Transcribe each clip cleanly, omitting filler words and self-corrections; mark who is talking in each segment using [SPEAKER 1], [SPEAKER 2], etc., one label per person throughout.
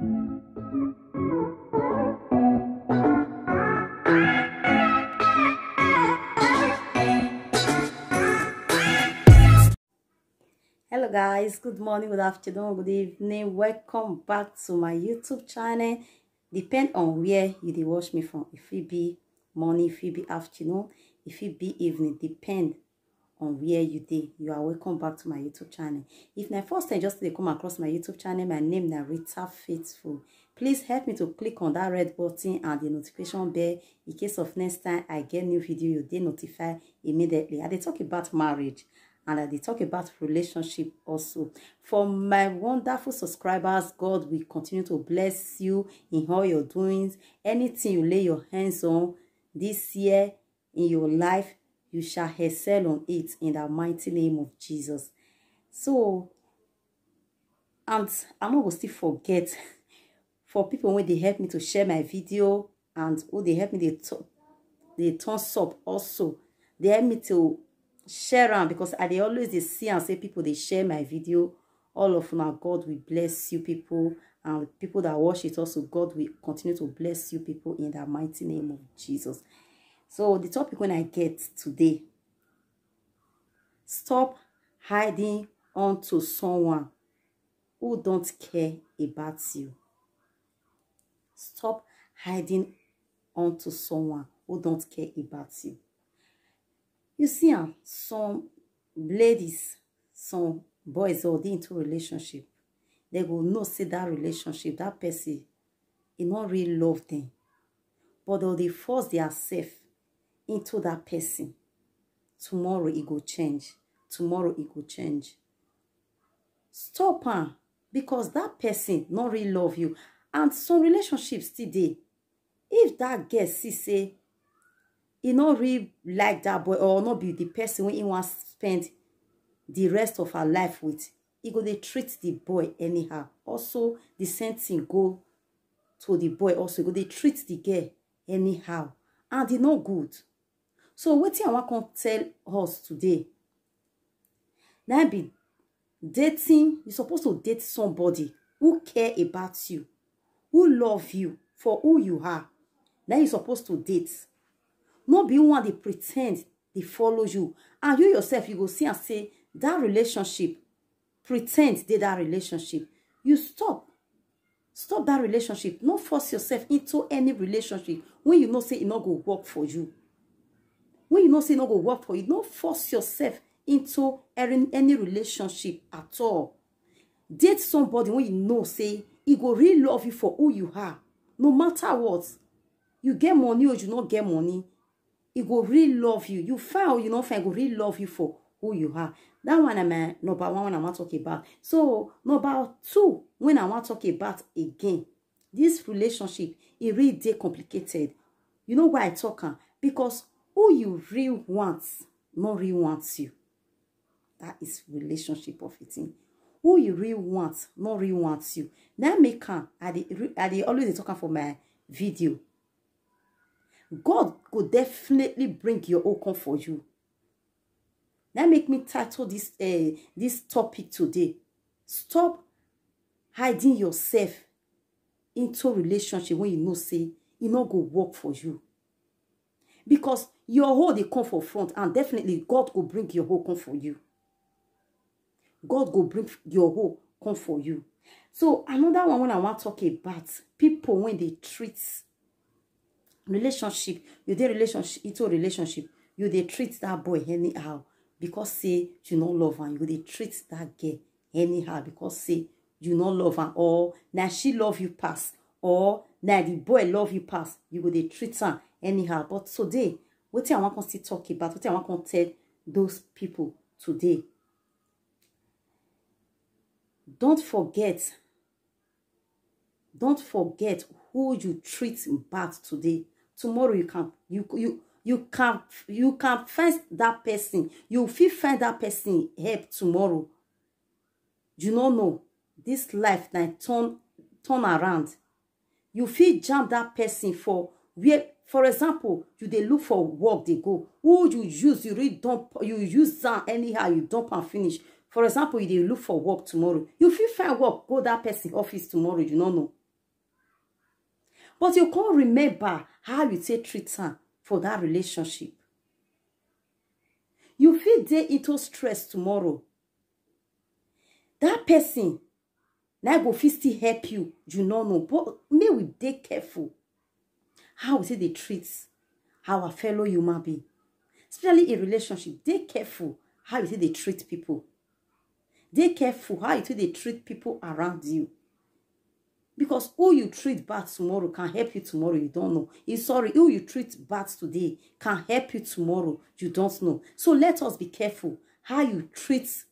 [SPEAKER 1] Hello guys, good morning, good afternoon, good evening. Welcome back to my YouTube channel. Depend on where you dey watch me from. If it be morning, if it be afternoon, if it be evening, depend on where you dey. You are welcome back to my YouTube channel. If na first time just to come across my YouTube channel, my name na Rita Faithful. Please help me to click on that red button and the notification bell in case of next time I get new video, you dey notify immediately. I dey talk about marriage. And I talk about relationship also. For my wonderful subscribers, God will continue to bless you in all your doings. Anything you lay your hands on this year in your life, you shall excel on it in the mighty name of Jesus. So, and I'm not going to still forget, for people when they help me to share my video and who they help me, they thumbs up also. They help me to share them because I always see and say people they share my video. All of now, God will bless you people, and people that watch it also, God will continue to bless you people in the mighty name of Jesus. So the topic when I get today, stop hiding onto someone who don't care about you. Stop hiding onto someone who don't care about you. You see, some ladies, some boys are into relationship. They will not see that relationship, that person, it not really love them. But they force themselves into that person. Tomorrow it will change. Tomorrow it will change. Stop her, because that person not really love you. And some relationships today, if that girl say, he not really like that boy or not be the person when he wants to spend the rest of her life with, he go they treat the boy anyhow. Also, the same thing go to the boy also. Go they treat the girl anyhow. And they not good. So what I want to tell us today, now be dating, you're supposed to date somebody who care about you, who love you for who you are. Now you're supposed to date. Not be one they pretend they follow you. And you yourself, you go see and say, that relationship, pretend they that relationship. You stop. Stop that relationship. Not force yourself into any relationship when you know say it not go work for you. When you know say it not go work for you, don't force yourself into any relationship at all. Date somebody when you know say he go really love you for who you are. No matter what. You get money or you not get money, he go really love you. You find or you not find, he go really love you for who you are. That one I'm number one when I want to talk about. So number two, when I want to talk about again, this relationship is really complicated. You know why I talk? Because who you really want, not really wants you. That is relationship of it. Who you really want, not really wants you. That make I always talking for my video. God could definitely bring your own for you. That make me title this topic today. Stop hiding yourself into a relationship when you know say it not go work for you. Because your whole they come for front, and definitely God will bring your whole come for you. God will bring your whole come for you. So another one when I want to talk about people when they treat relationship, you dey relationship into a relationship, you dey treat that boy anyhow because say you not love her. You dey treat that girl anyhow because say you not love her, or now she love you past, or now the boy love you past. You go dey treat her anyhow. But today, what I want to talk about, what I want to tell those people today, don't forget who you treat bad today. Tomorrow you can find that person. You will find that person help tomorrow. You don't know this life now turn around. You feel jam that person for where, for example, you they look for work they go. Who you use, you really dump, you use that anyhow, you dump and finish. For example, you they look for work tomorrow. You feel find work, go that person office tomorrow, you don't know. But you can't remember how you take treat am for that relationship. You feel dey into stress tomorrow. That person now go fit still help you. You know. But may we dey careful how we say they treat our fellow human being. Especially in relationship. Dey careful how you say they treat people. Dey careful how you say they treat people around you. Because who you treat bad tomorrow can help you tomorrow, you don't know. Who you treat bad today can help you tomorrow, you don't know. So let us be careful how you treat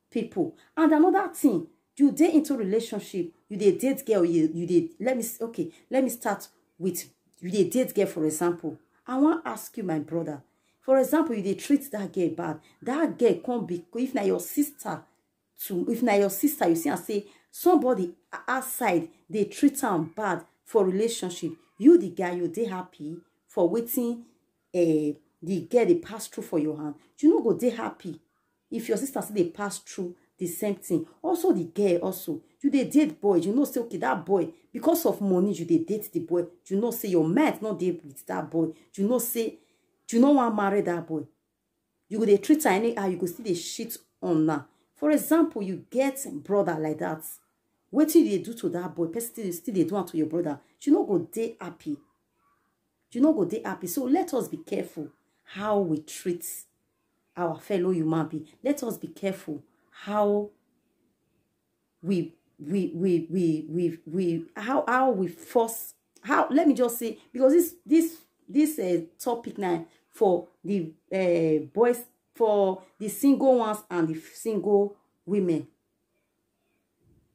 [SPEAKER 1] people. And another thing, you dey into relationship, you dey date girl, you dey, let me start with, you dey date girl, for example. I want to ask you, my brother, for example, you dey treat that girl bad. That girl can't be, if na your sister, you see and say, somebody outside, they treat am bad for relationship. You, the guy, you dey happy for waiting the girl they pass through for your hand. You know, go dey happy if your sister say they pass through the same thing. Also, the girl also, you dey date boy. You know, say, okay, that boy, because of money, you dey date the boy. You know, say, your mind not dey with that boy. You know, say, you know, want marry that boy. You go dey treat her anyhow, you go still dey shit on her. For example, you get brother like that. What do they do to that boy? Person still they do to your brother. You know go dey happy. You know go dey happy. So let us be careful how we treat our fellow human being. Let us be careful how how we force, how, let me just say, because this topic now for the boys, for the single ones and the single women,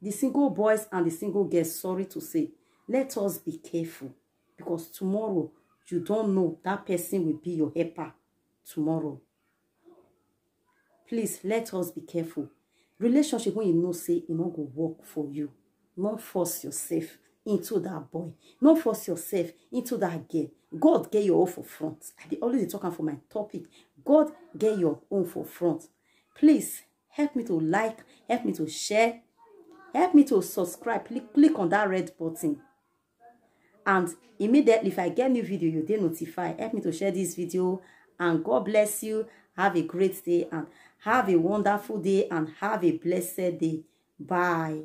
[SPEAKER 1] the single boys and the single girls, sorry to say, let us be careful, because tomorrow you don't know, that person will be your helper tomorrow. Please, let us be careful. Relationship, when you know, say, it not go work for you. Not force yourself into that boy. Not force yourself into that girl. God get your own for front. I always talking for my topic. God get your own for front. Please, help me to like, help me to share, help me to subscribe. Click on that red button. And immediately, if I get new video, you get notified. Help me to share this video. And God bless you. Have a great day and have a wonderful day and have a blessed day. Bye.